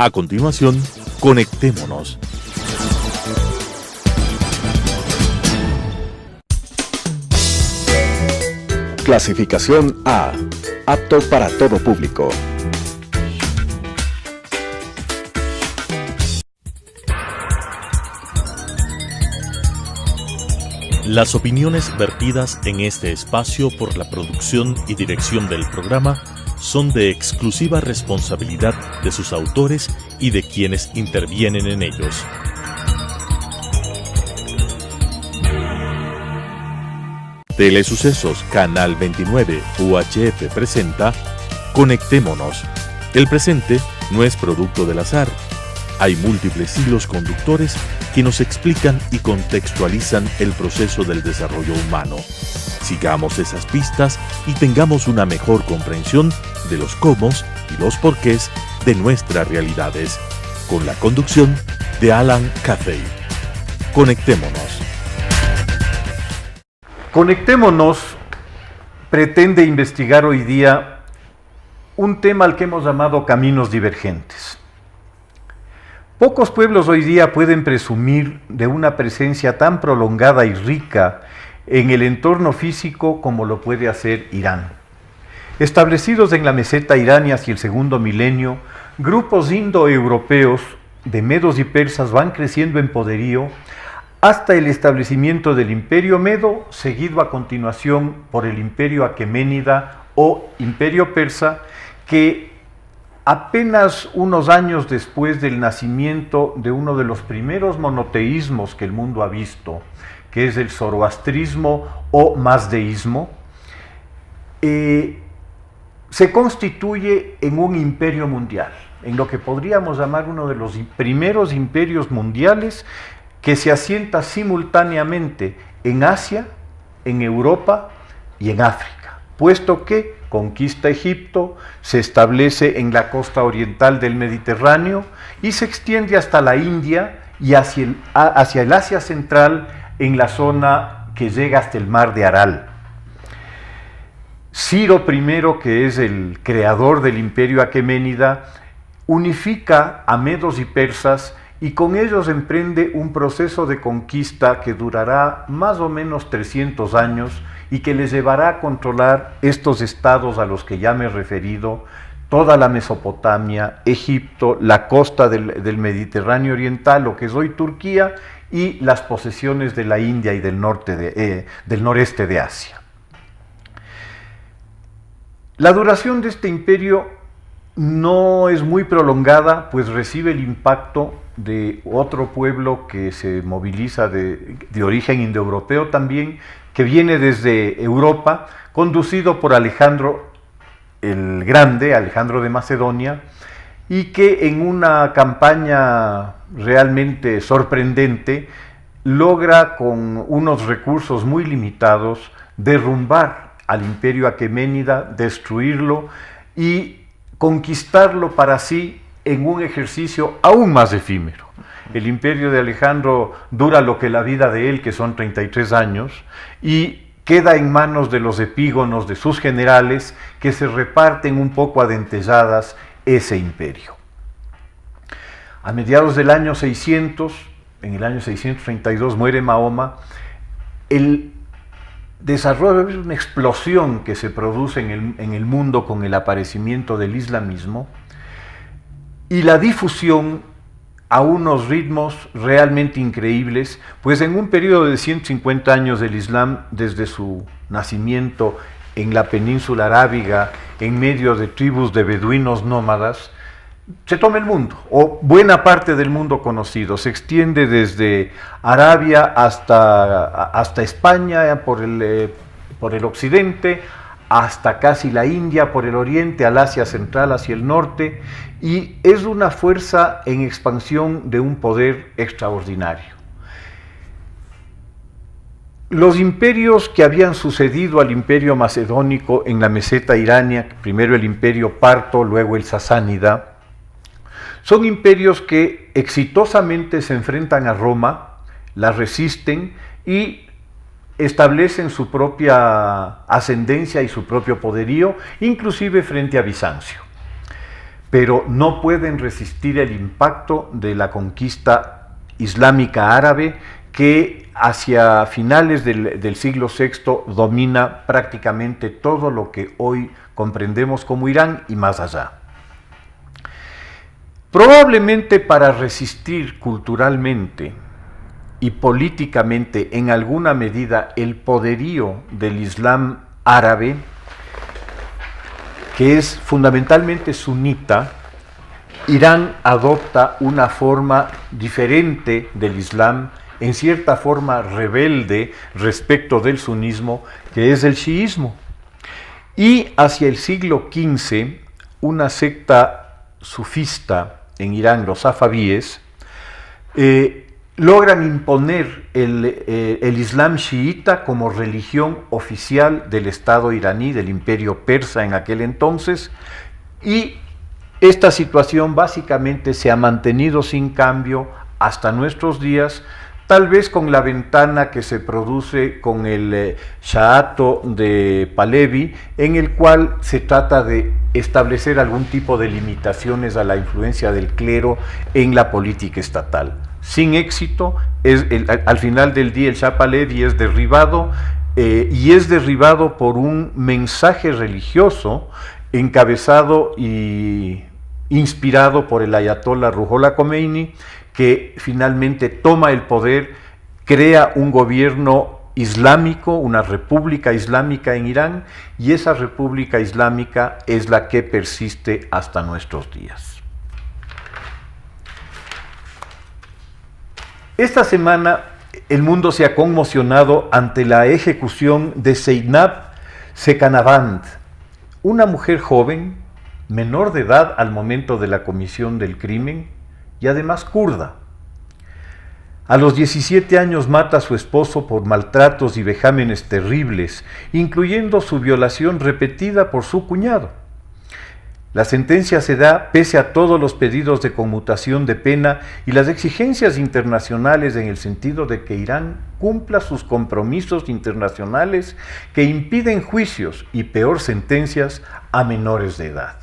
A continuación, conectémonos. Clasificación A. Apto para todo público. Las opiniones vertidas en este espacio por la producción y dirección del programa son de exclusiva responsabilidad de sus autores y de quienes intervienen en ellos. Telesucesos Canal 29 UHF presenta Conectémonos. El presente no es producto del azar. Hay múltiples hilos conductores que nos explican y contextualizan el proceso del desarrollo humano. Sigamos esas pistas y tengamos una mejor comprensión de los cómo y los porqués de nuestras realidades, con la conducción de Alan Cathay. Conectémonos. Conectémonos pretende investigar hoy día un tema al que hemos llamado caminos divergentes. Pocos pueblos hoy día pueden presumir de una presencia tan prolongada y rica en el entorno físico como lo puede hacer Irán. Establecidos en la meseta iraní hacia el segundo milenio, grupos indoeuropeos de medos y persas van creciendo en poderío hasta el establecimiento del Imperio Medo, seguido a continuación por el Imperio Aqueménida o Imperio Persa, que apenas unos años después del nacimiento de uno de los primeros monoteísmos que el mundo ha visto, que es el zoroastrismo o mazdeísmo, se constituye en un imperio mundial, en lo que podríamos llamar uno de los primeros imperios mundiales que se asienta simultáneamente en Asia, en Europa y en África, puesto que conquista Egipto, se establece en la costa oriental del Mediterráneo y se extiende hasta la India y hacia el Asia Central en la zona que llega hasta el mar de Aral. Ciro I, que es el creador del Imperio Aqueménida, unifica a medos y persas y con ellos emprende un proceso de conquista que durará más o menos 300 años y que les llevará a controlar estos estados a los que ya me he referido, toda la Mesopotamia, Egipto, la costa del Mediterráneo Oriental, lo que es hoy Turquía, y las posesiones de la India y del noreste de Asia. La duración de este imperio no es muy prolongada, pues recibe el impacto de otro pueblo que se moviliza de origen indoeuropeo también, que viene desde Europa, conducido por Alejandro el Grande, Alejandro de Macedonia, y que en una campaña realmente sorprendente logra con unos recursos muy limitados derrumbar al Imperio Aqueménida, destruirlo y conquistarlo para sí en un ejercicio aún más efímero. El imperio de Alejandro dura lo que la vida de él, que son 33 años, y queda en manos de los epígonos de sus generales, que se reparten un poco adentelladas ese imperio. A mediados del año 600, en el año 632 muere Mahoma. El desarrollo es una explosión que se produce en el mundo con el aparecimiento del islamismo y la difusión a unos ritmos realmente increíbles, pues en un periodo de 150 años del Islam, desde su nacimiento en la península arábiga, en medio de tribus de beduinos nómadas, se toma el mundo, o buena parte del mundo conocido, se extiende desde Arabia hasta España por el occidente, hasta casi la India por el oriente, al Asia Central, hacia el norte, y es una fuerza en expansión de un poder extraordinario. Los imperios que habían sucedido al imperio macedónico en la meseta iraní, primero el imperio parto, luego el sasánida, son imperios que exitosamente se enfrentan a Roma, la resisten y establecen su propia ascendencia y su propio poderío, inclusive frente a Bizancio. pero no pueden resistir el impacto de la conquista islámica árabe que hacia finales del siglo VI domina prácticamente todo lo que hoy comprendemos como Irán y más allá. Probablemente para resistir culturalmente y políticamente en alguna medida el poderío del Islam árabe, que es fundamentalmente sunita, Irán adopta una forma diferente del Islam, en cierta forma rebelde respecto del sunismo, que es el chiismo. Y hacia el siglo XV, una secta sufista en Irán, los safabíes, logran imponer el Islam chiita como religión oficial del Estado iraní, del imperio persa en aquel entonces, y esta situación básicamente se ha mantenido sin cambio hasta nuestros días, tal vez con la ventana que se produce con el Shaato de Pahlavi, en el cual se trata de establecer algún tipo de limitaciones a la influencia del clero en la política estatal. Sin éxito, al final del día el Shah Pahlavi es derribado, y es derribado por un mensaje religioso encabezado y inspirado por el ayatollah Ruhollah Khomeini, que finalmente toma el poder, crea un gobierno islámico, una república islámica en Irán, y esa república islámica es la que persiste hasta nuestros días. Esta semana el mundo se ha conmocionado ante la ejecución de Zeynab Sekhanavand, una mujer joven, menor de edad al momento de la comisión del crimen y además kurda. A los 17 años mata a su esposo por maltratos y vejámenes terribles, incluyendo su violación repetida por su cuñado. La sentencia se da pese a todos los pedidos de conmutación de pena y las exigencias internacionales en el sentido de que Irán cumpla sus compromisos internacionales que impiden juicios y peor sentencias a menores de edad.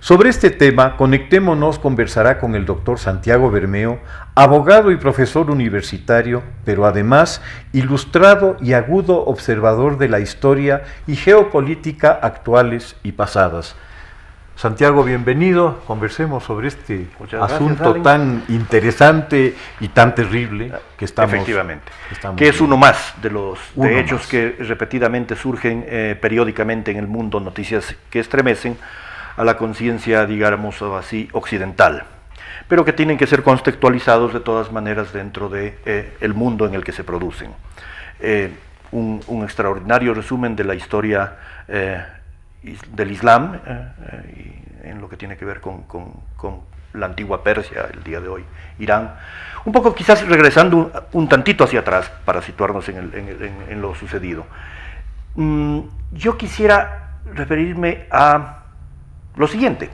Sobre este tema, Conectémonos conversará con el doctor Santiago Bermeo, abogado y profesor universitario, pero además ilustrado y agudo observador de la historia y geopolítica actuales y pasadas. Santiago, bienvenido. Conversemos sobre este asunto tan interesante y tan terrible que estamos. Efectivamente. Que es uno más de los hechos que repetidamente surgen periódicamente en el mundo, noticias que estremecen a la conciencia, digamos así, occidental, pero que tienen que ser contextualizados de todas maneras dentro de el mundo en el que se producen. Un extraordinario resumen de la historia del Islam en lo que tiene que ver con la antigua Persia, el día de hoy, Irán. Un poco quizás regresando un tantito hacia atrás para situarnos en lo sucedido. Yo quisiera referirme a lo siguiente.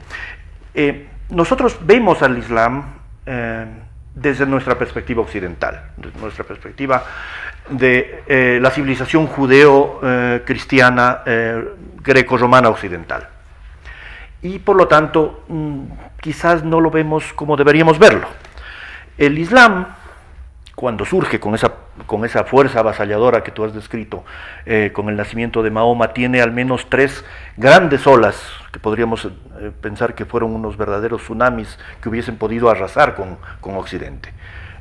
Nosotros vemos al Islam desde nuestra perspectiva occidental, desde nuestra perspectiva de la civilización judeo-cristiana greco-romana occidental. Y por lo tanto, quizás no lo vemos como deberíamos verlo. El Islam, cuando surge con esa fuerza avasalladora que tú has descrito, con el nacimiento de Mahoma, tiene al menos tres grandes olas que podríamos pensar que fueron unos verdaderos tsunamis que hubiesen podido arrasar con Occidente.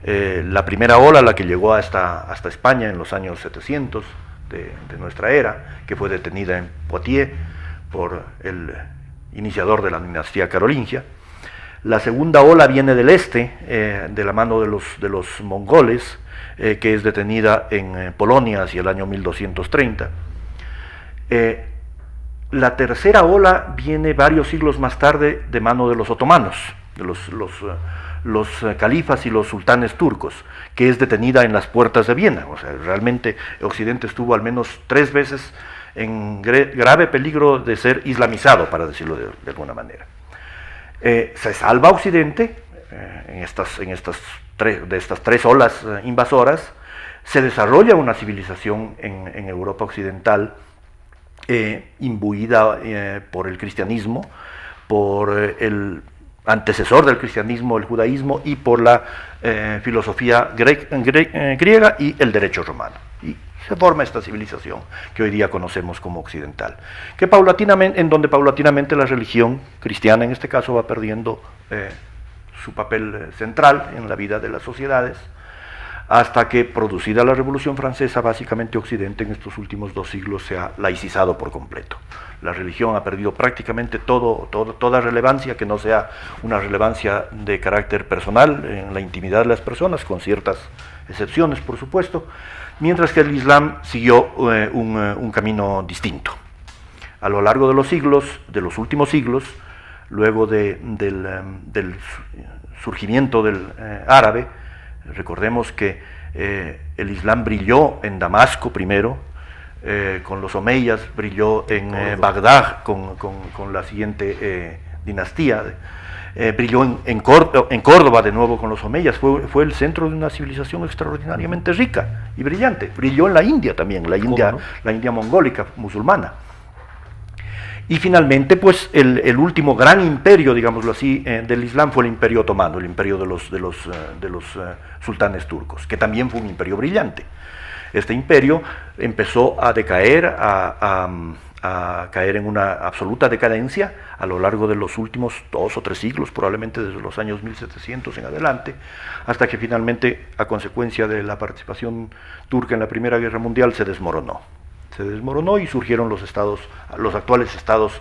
La primera ola, la que llegó hasta España en los años 700 de nuestra era, que fue detenida en Poitiers por el iniciador de la dinastía carolingia. La segunda ola viene del este, de la mano de los mongoles, que es detenida en Polonia hacia el año 1230. La tercera ola viene varios siglos más tarde de mano de los otomanos, de los califas y los sultanes turcos, que es detenida en las puertas de Viena. O sea, realmente Occidente estuvo al menos 3 veces en grave peligro de ser islamizado, para decirlo de alguna manera. Se salva Occidente en estas tres olas invasoras, se desarrolla una civilización en Europa occidental imbuida por el cristianismo, por el antecesor del cristianismo, el judaísmo, y por la filosofía griega y el derecho romano. Y se forma esta civilización que hoy día conocemos como occidental, que en donde paulatinamente la religión cristiana, en este caso, va perdiendo su papel central en la vida de las sociedades, hasta que, producida la Revolución Francesa, básicamente Occidente en estos últimos 2 siglos se ha laicizado por completo. La religión ha perdido prácticamente toda relevancia, que no sea una relevancia de carácter personal, en la intimidad de las personas, con ciertas excepciones, por supuesto, mientras que el Islam siguió un camino distinto. A lo largo de los siglos, de los últimos siglos, luego del surgimiento del árabe, recordemos que el Islam brilló en Damasco primero, con los omeyas, brilló en Bagdad con la siguiente dinastía, brilló en Córdoba de nuevo con los omeyas, fue el centro de una civilización extraordinariamente rica y brillante. Brilló en la India también, la India mongólica musulmana. Y finalmente, pues, el último gran imperio, digámoslo así, del Islam fue el Imperio Otomano, el imperio de los sultanes turcos, que también fue un imperio brillante. Este imperio empezó a decaer, a caer en una absoluta decadencia a lo largo de los últimos 2 o 3 siglos, probablemente desde los años 1700 en adelante, hasta que finalmente, a consecuencia de la participación turca en la Primera Guerra Mundial, se desmoronó y surgieron los actuales estados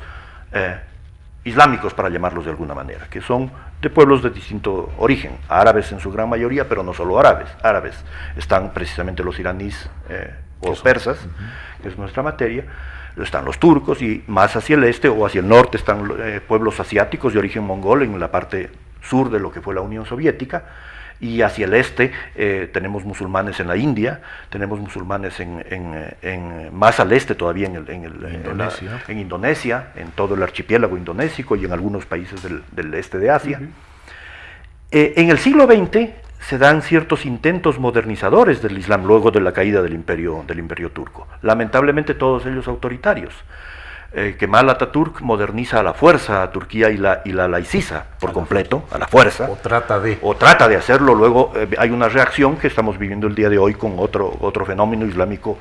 islámicos, para llamarlos de alguna manera, que son de pueblos de distinto origen, árabes en su gran mayoría, pero no solo árabes, están precisamente los iraníes o los persas, que es nuestra materia, están los turcos, y más hacia el este o hacia el norte están pueblos asiáticos de origen mongol en la parte sur de lo que fue la Unión Soviética, y hacia el este tenemos musulmanes en la India, tenemos musulmanes más al este todavía en Indonesia, en todo el archipiélago indonésico y en algunos países del este de Asia. En el siglo XX se dan ciertos intentos modernizadores del Islam luego de la caída del imperio turco, lamentablemente todos ellos autoritarios. Kemal Atatürk moderniza a la fuerza a Turquía y la laiciza por completo, a la fuerza. O trata de hacerlo. Luego hay una reacción que estamos viviendo el día de hoy con otro fenómeno islámico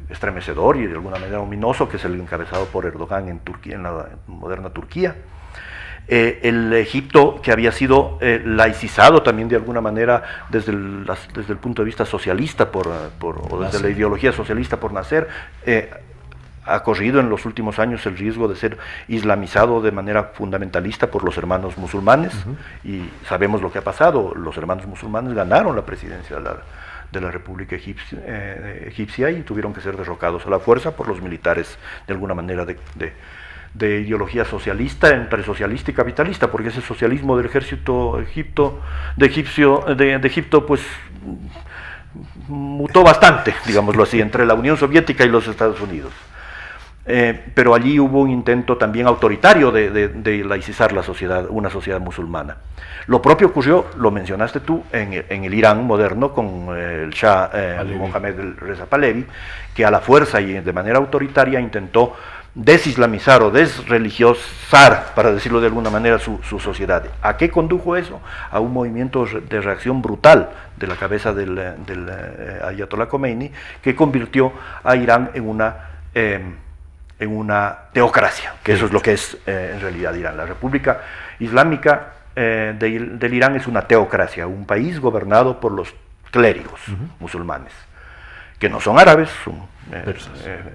estremecedor y de alguna manera ominoso, que es el encabezado por Erdogan en Turquía, en la moderna Turquía. El Egipto, que había sido laicizado también de alguna manera desde el punto de vista socialista o desde la ideología socialista por nacer, ha corrido en los últimos años el riesgo de ser islamizado de manera fundamentalista por los hermanos musulmanes, y sabemos lo que ha pasado. Los hermanos musulmanes ganaron la presidencia de la República Egipcia y tuvieron que ser derrocados a la fuerza por los militares, de alguna manera de ideología socialista, entre socialista y capitalista, porque ese socialismo del ejército de Egipto pues mutó bastante, digámoslo así, entre la Unión Soviética y los Estados Unidos. Pero allí hubo un intento también autoritario de laicizar una sociedad musulmana. Lo propio ocurrió, lo mencionaste tú, en el Irán moderno con el Shah Mohammad Reza Pahlavi, que a la fuerza y de manera autoritaria intentó desislamizar o desreligiosar, para decirlo de alguna manera, su sociedad. ¿A qué condujo eso? A un movimiento de reacción brutal de la cabeza del Ayatollah Khomeini, que convirtió a Irán en una teocracia, que eso es lo que es en realidad Irán. La República Islámica del Irán es una teocracia, un país gobernado por los clérigos musulmanes, que no son árabes,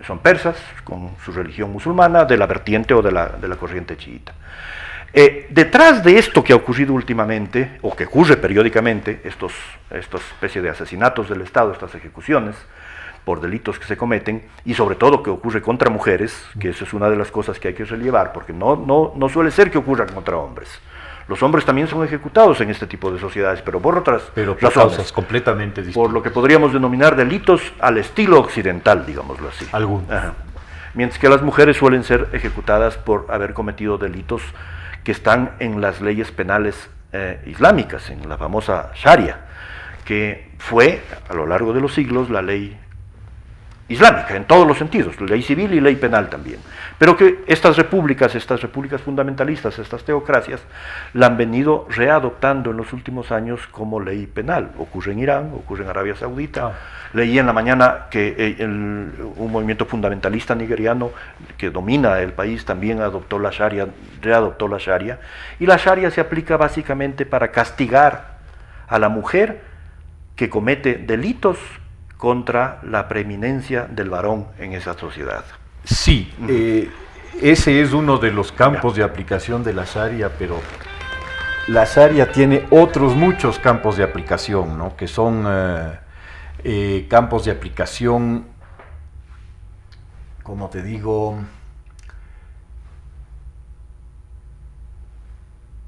son persas, con su religión musulmana, de la vertiente o de la corriente chiita. Detrás de esto que ha ocurrido últimamente, o que ocurre periódicamente, esta especie de asesinatos del Estado, estas ejecuciones por delitos que se cometen, y sobre todo que ocurre contra mujeres, que eso es una de las cosas que hay que relevar, porque no suele ser que ocurran contra hombres. Los hombres también son ejecutados en este tipo de sociedades, pero por otras razones, causas completamente distintas. Por lo que podríamos denominar delitos al estilo occidental, digámoslo así. Algunos. Mientras que las mujeres suelen ser ejecutadas por haber cometido delitos que están en las leyes penales islámicas, en la famosa Sharia, que fue a lo largo de los siglos la ley islámica, en todos los sentidos, ley civil y ley penal también. Pero que estas repúblicas fundamentalistas, estas teocracias, la han venido readoptando en los últimos años como ley penal. Ocurre en Irán, ocurre en Arabia Saudita. Leí en la mañana que un movimiento fundamentalista nigeriano que domina el país también readoptó la Sharia, y la Sharia se aplica básicamente para castigar a la mujer que comete delitos contra la preeminencia del varón en esa sociedad. Sí, ese es uno de los campos de aplicación de la Sharia, pero la Sharia tiene otros muchos campos de aplicación, ¿no? Que son campos de aplicación, como te digo,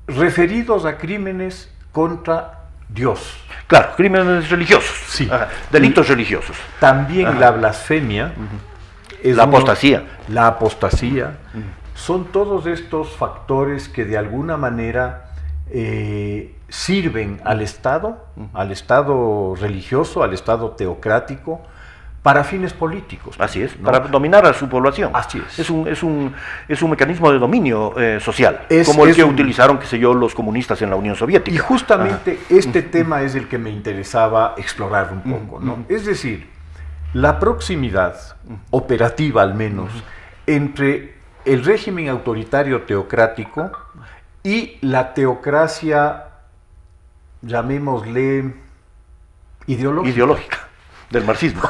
referidos a crímenes contra Dios. Claro, crímenes religiosos, Sí. Delitos religiosos. También la blasfemia, es La apostasía. La apostasía, son todos estos factores que de alguna manera sirven al Estado religioso, al Estado teocrático, para fines políticos. Así es, ¿no? para dominar a su población. Así es. Es un mecanismo de dominio social, Es como el que un- utilizaron, qué sé yo, los comunistas en la Unión Soviética. Y justamente este tema es el que me interesaba explorar un poco, ¿no? Es decir, la proximidad operativa, al menos, entre el régimen autoritario teocrático y la teocracia, llamémosle, ideológica, del marxismo.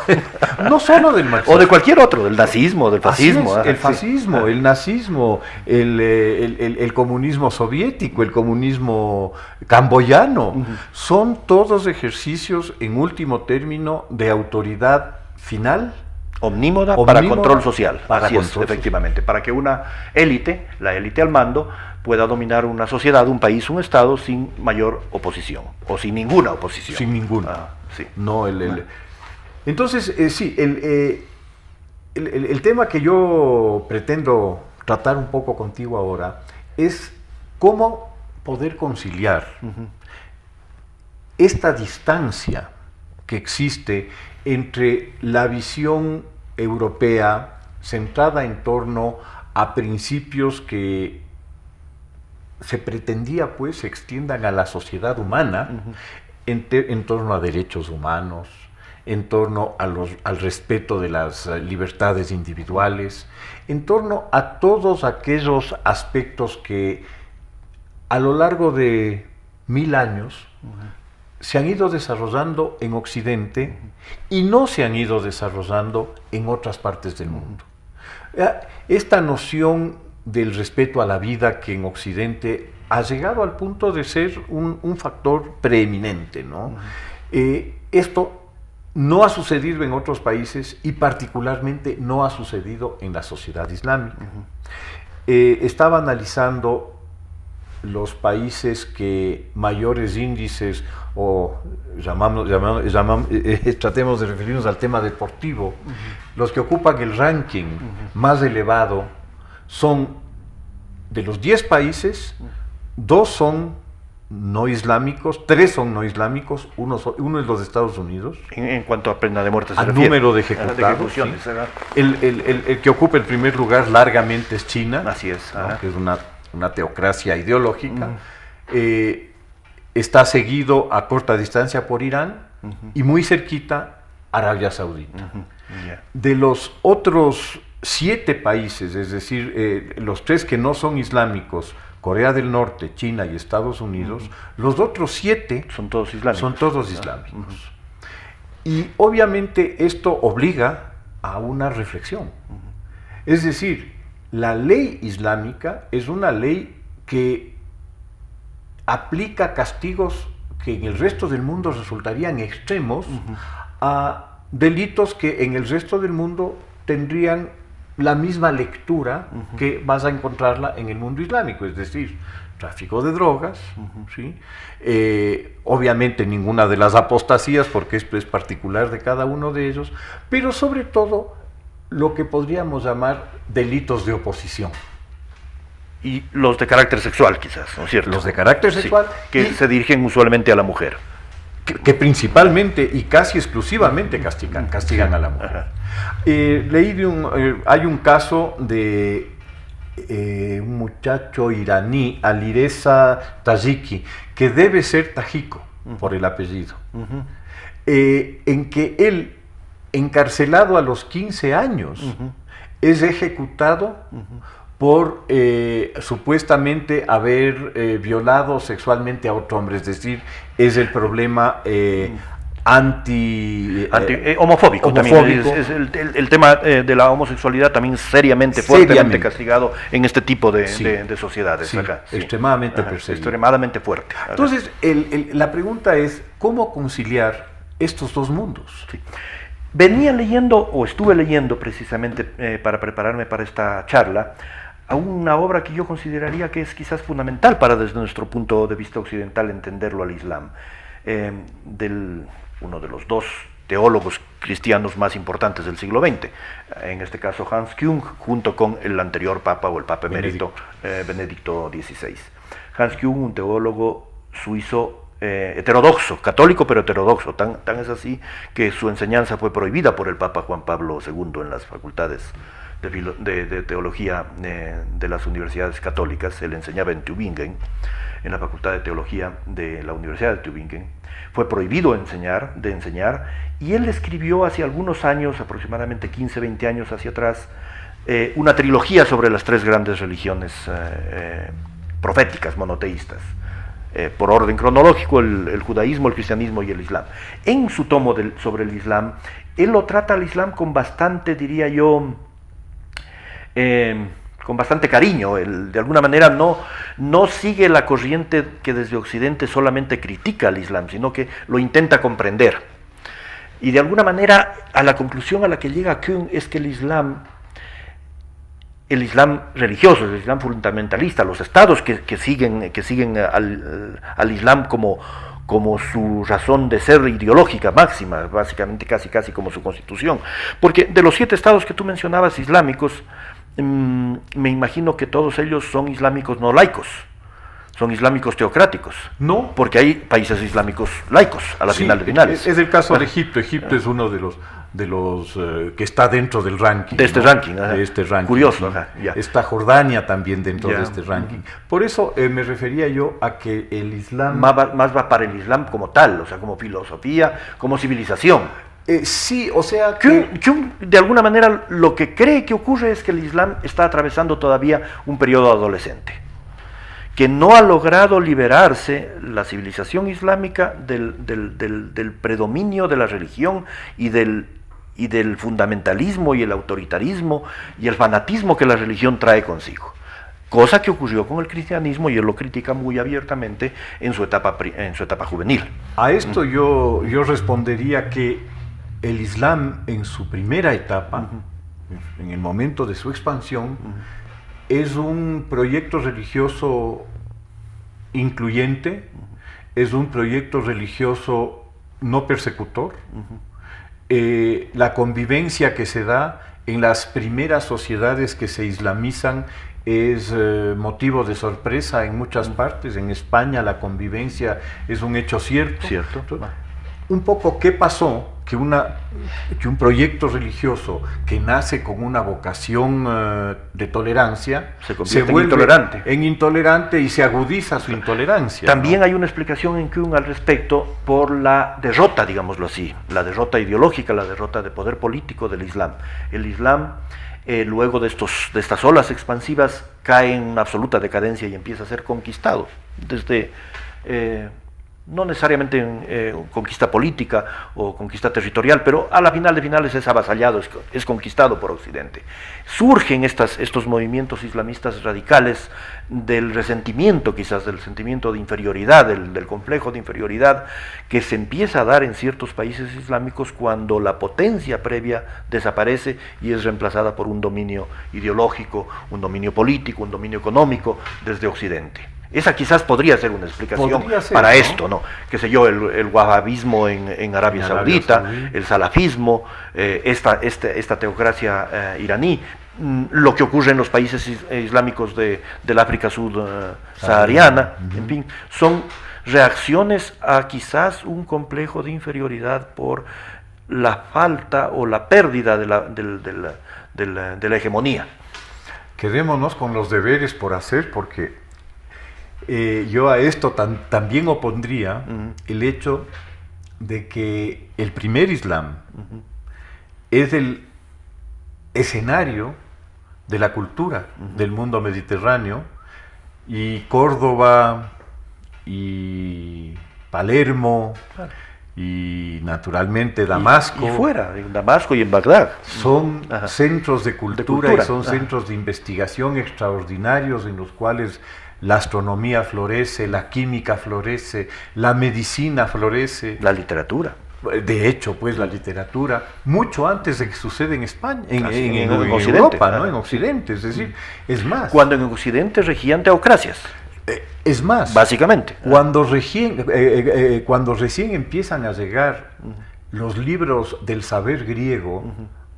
No solo del marxismo. O de cualquier otro, del nazismo, del Así es, fascismo. el fascismo, el nazismo, el comunismo soviético, el comunismo camboyano, son todos ejercicios, en último término, de autoridad final. Omnímoda Omnímoda para control social. para Así es, control efectivamente. Para que una élite, la élite al mando, pueda dominar una sociedad, un país, un Estado sin mayor oposición, o sin ninguna oposición. Sin ninguna. Sí. No, Entonces, sí, el tema que yo pretendo tratar un poco contigo ahora es cómo poder conciliar esta distancia que existe entre la visión europea centrada en torno a principios que se pretendía pues se extiendan a la sociedad humana, en torno a derechos humanos, en torno al respeto de las libertades individuales, en torno a todos aquellos aspectos que a lo largo de 1000 años se han ido desarrollando en Occidente y no se han ido desarrollando en otras partes del mundo. Esta noción del respeto a la vida que en Occidente ha llegado al punto de ser un factor preeminente, ¿no? Esto no ha sucedido en otros países y particularmente no ha sucedido en la sociedad islámica. Estaba analizando los países que mayores índices, o tratemos de referirnos al tema deportivo, los que ocupan el ranking más elevado son, de los 10 países, 2 son no islámicos, 3 son no islámicos, uno es los Estados Unidos. En cuanto a pena de muerte se al refiere. número de ejecutados. ejecuciones, ¿sí? ¿verdad? El que ocupa el primer lugar largamente es China. Así es. ¿no? Que es una teocracia ideológica. Está seguido a corta distancia por Irán y muy cerquita Arabia Saudita. De los otros 7 países, es decir, los 3 que no son islámicos, Corea del Norte, China y Estados Unidos, los otros 7 son todos islámicos. Son todos islámicos. Y obviamente esto obliga a una reflexión. Es decir, la ley islámica es una ley que aplica castigos que en el resto del mundo resultarían extremos a delitos que en el resto del mundo tendrían la misma lectura que vas a encontrarla en el mundo islámico, es decir, tráfico de drogas, ¿sí? Obviamente ninguna de las apostasías, porque esto es particular de cada uno de ellos, pero sobre todo lo que podríamos llamar delitos de oposición. Y los de carácter sexual, quizás, ¿no es cierto? Los de carácter sexual. Sí, que se dirigen usualmente a la mujer. que principalmente y casi exclusivamente castigan a la mujer. Hay un caso de un muchacho iraní, Alireza Tajiki, que debe ser tajico por el apellido, en que él, encarcelado a los 15 años, es ejecutado por supuestamente haber violado sexualmente a otro hombre, es decir, es el problema homofóbico. También es el tema de la homosexualidad también fuertemente castigado en este tipo de sociedades. Sí, acá. Sí. Extremadamente perseguido. Extremadamente fuerte. Entonces, la pregunta es, ¿cómo conciliar estos dos mundos? Sí. Venía leyendo, o estuve leyendo precisamente para prepararme para esta charla, a una obra que yo consideraría que es quizás fundamental para, desde nuestro punto de vista occidental, entenderlo al Islam, uno de los dos teólogos cristianos más importantes del siglo XX, en este caso Hans Küng, junto con el anterior papa o el papa emérito Benedicto XVI. Hans Küng, un teólogo suizo heterodoxo, católico pero heterodoxo, tan es así que su enseñanza fue prohibida por el papa Juan Pablo II en las facultades de teología de las universidades católicas. Él enseñaba en Tübingen, en la facultad de teología de la Universidad de Tübingen. Fue prohibido de enseñar, y él escribió hace algunos años, aproximadamente 15, 20 años hacia atrás, una trilogía sobre las tres grandes religiones proféticas, monoteístas, por orden cronológico, el judaísmo, el cristianismo y el islam. En su tomo sobre el islam, él lo trata al islam con bastante, diría yo, con bastante cariño. Él, de alguna manera, no sigue la corriente que desde Occidente solamente critica al Islam, sino que lo intenta comprender. Y de alguna manera, a la conclusión a la que llega Küng es que el Islam religioso, el Islam fundamentalista, los estados que siguen al Islam como su razón de ser ideológica máxima, básicamente casi como su constitución. Porque de los 7 estados que tú mencionabas islámicos, me imagino que todos ellos son islámicos no laicos, son islámicos teocráticos. No, porque hay países islámicos laicos a la final de finales. Es el caso de Egipto. Egipto es uno de los que está dentro del ranking. De este ranking. Curioso. Está Jordania también dentro de este ranking. Por eso me refería yo a que el Islam... Más va para el Islam como tal, o sea, como filosofía, como civilización. Sí, o sea Küng, de alguna manera, lo que cree que ocurre es que el Islam está atravesando todavía un periodo adolescente, que no ha logrado liberarse la civilización islámica del predominio de la religión y del fundamentalismo y el autoritarismo y el fanatismo que la religión trae consigo. Cosa que ocurrió con el cristianismo, y él lo critica muy abiertamente en su etapa juvenil. A esto yo respondería que el Islam en su primera etapa, en el momento de su expansión, es un proyecto religioso incluyente, es un proyecto religioso no persecutor. La convivencia que se da en las primeras sociedades que se islamizan es motivo de sorpresa en muchas partes. En España la convivencia es un hecho cierto. Entonces, un poco, ¿qué pasó? Que un proyecto religioso que nace con una vocación de tolerancia se vuelve intolerante y se agudiza su intolerancia. También hay una explicación en Küng al respecto por la derrota, digámoslo así, la derrota ideológica, la derrota de poder político del Islam. El Islam, luego de estas olas expansivas, cae en una absoluta decadencia y empieza a ser conquistado desde... no necesariamente en conquista política o conquista territorial, pero a la final de finales es avasallado, es conquistado por Occidente. Surgen estos movimientos islamistas radicales del resentimiento, quizás del sentimiento de inferioridad, del complejo de inferioridad que se empieza a dar en ciertos países islámicos cuando la potencia previa desaparece y es reemplazada por un dominio ideológico, un dominio político, un dominio económico desde Occidente. Esa quizás podría ser una explicación para esto, ¿no? Qué sé yo, el wahabismo en Arabia Saudita, el salafismo, esta teocracia iraní, lo que ocurre en los países islámicos del África subsahariana, en fin, reacciones a quizás un complejo de inferioridad por la falta o la pérdida de la hegemonía. Quedémonos con los deberes por hacer, porque yo a esto también opondría el hecho de que el primer Islam es el escenario de la cultura del mundo mediterráneo, y Córdoba y Palermo y naturalmente Damasco, y fuera, en Damasco y en Bagdad, son centros de cultura y son centros de investigación extraordinarios, en los cuales la astronomía florece, la química florece, la medicina florece, la literatura. De hecho, pues la literatura, mucho antes de que suceda en España, en Occidente, Europa, ¿no? En Occidente, es decir, es más. Cuando en Occidente regían teocracias. Es más, básicamente. Cuando recién empiezan a llegar los libros del saber griego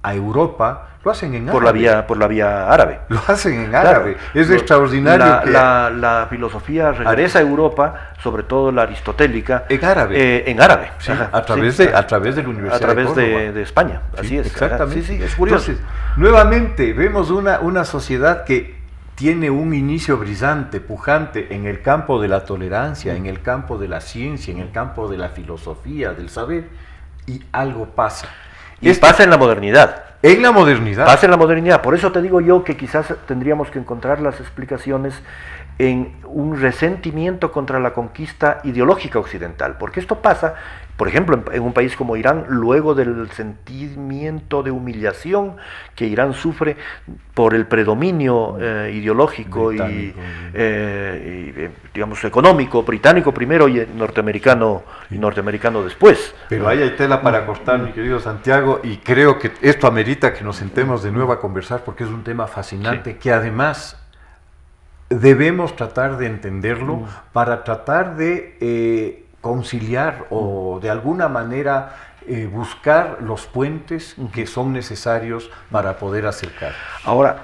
a Europa, lo hacen en árabe. Por la vía árabe. Lo hacen en árabe. Es extraordinario. La filosofía regresa a Europa, sobre todo la aristotélica. En árabe. En árabe. Sí, a través de la Universidad a través de Córdoba. de España. Sí, así es. Exactamente. Sí, es curioso. Entonces, nuevamente vemos una sociedad que tiene un inicio brillante, pujante, en el campo de la tolerancia, en el campo de la ciencia, en el campo de la filosofía, del saber, y algo pasa. Y pasa en la modernidad. En la modernidad. Pasa en la modernidad. Por eso te digo yo que quizás tendríamos que encontrar las explicaciones en un resentimiento contra la conquista ideológica occidental. Porque esto pasa, por ejemplo, en un país como Irán, luego del sentimiento de humillación que Irán sufre por el predominio ideológico y digamos económico, británico primero y norteamericano después. Pero ahí hay tela para cortar, mi querido Santiago, y creo que esto amerita que nos sentemos de nuevo a conversar, porque es un tema fascinante que además debemos tratar de entenderlo para tratar de conciliar o de alguna manera buscar los puentes que son necesarios para poder acercar. Ahora,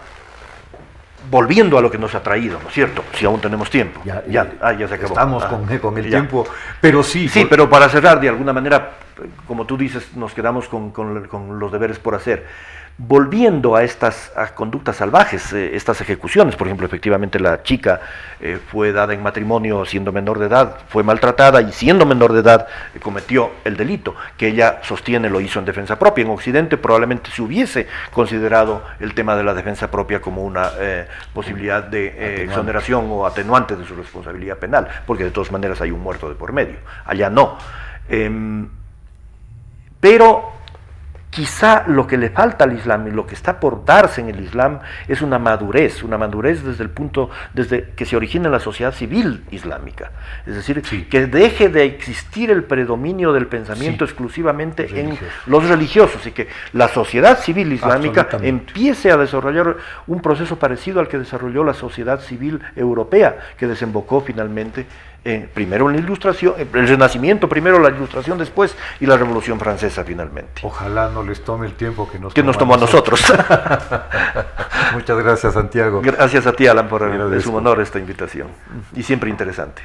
volviendo a lo que nos ha traído, ¿no es cierto? Si aún tenemos tiempo. Ya se acabó. Estamos con el tiempo, pero sí. Sí, pero para cerrar, de alguna manera, como tú dices, nos quedamos con los deberes por hacer. Volviendo a estas conductas salvajes, estas ejecuciones, por ejemplo, efectivamente la chica fue dada en matrimonio siendo menor de edad, fue maltratada y siendo menor de edad cometió el delito, que ella sostiene lo hizo en defensa propia. En Occidente probablemente se hubiese considerado el tema de la defensa propia como una posibilidad de exoneración o atenuante de su responsabilidad penal, porque de todas maneras hay un muerto de por medio. Allá no. Pero quizá lo que le falta al Islam y lo que está por darse en el Islam es una madurez desde que se origina en la sociedad civil islámica. Es decir, que deje de existir el predominio del pensamiento exclusivamente en los religiosos y que la sociedad civil islámica empiece a desarrollar un proceso parecido al que desarrolló la sociedad civil europea, que desembocó finalmente primero en la Ilustración, el Renacimiento primero, la Ilustración después y la Revolución Francesa finalmente. Ojalá no les tome el tiempo que nos tomó a nosotros. Muchas gracias, Santiago. Gracias a ti, Alan, por es un honor esta invitación y siempre interesante.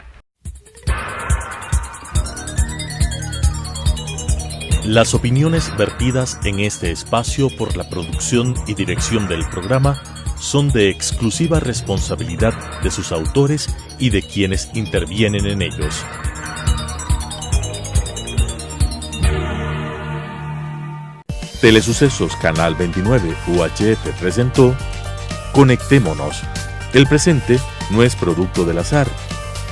Las opiniones vertidas en este espacio por la producción y dirección del programa son de exclusiva responsabilidad de sus autores y de quienes intervienen en ellos. Telesucesos Canal 29 UHF presentó Conectémonos. El presente no es producto del azar.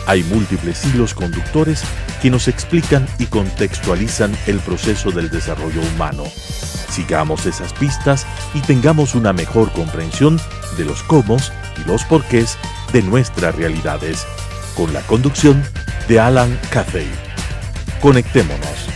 Hay múltiples hilos conductores que nos explican y contextualizan el proceso del desarrollo humano. Sigamos esas pistas y tengamos una mejor comprensión de los cómo y los porqués de nuestras realidades, con la conducción de Alan Cathay. Conectémonos.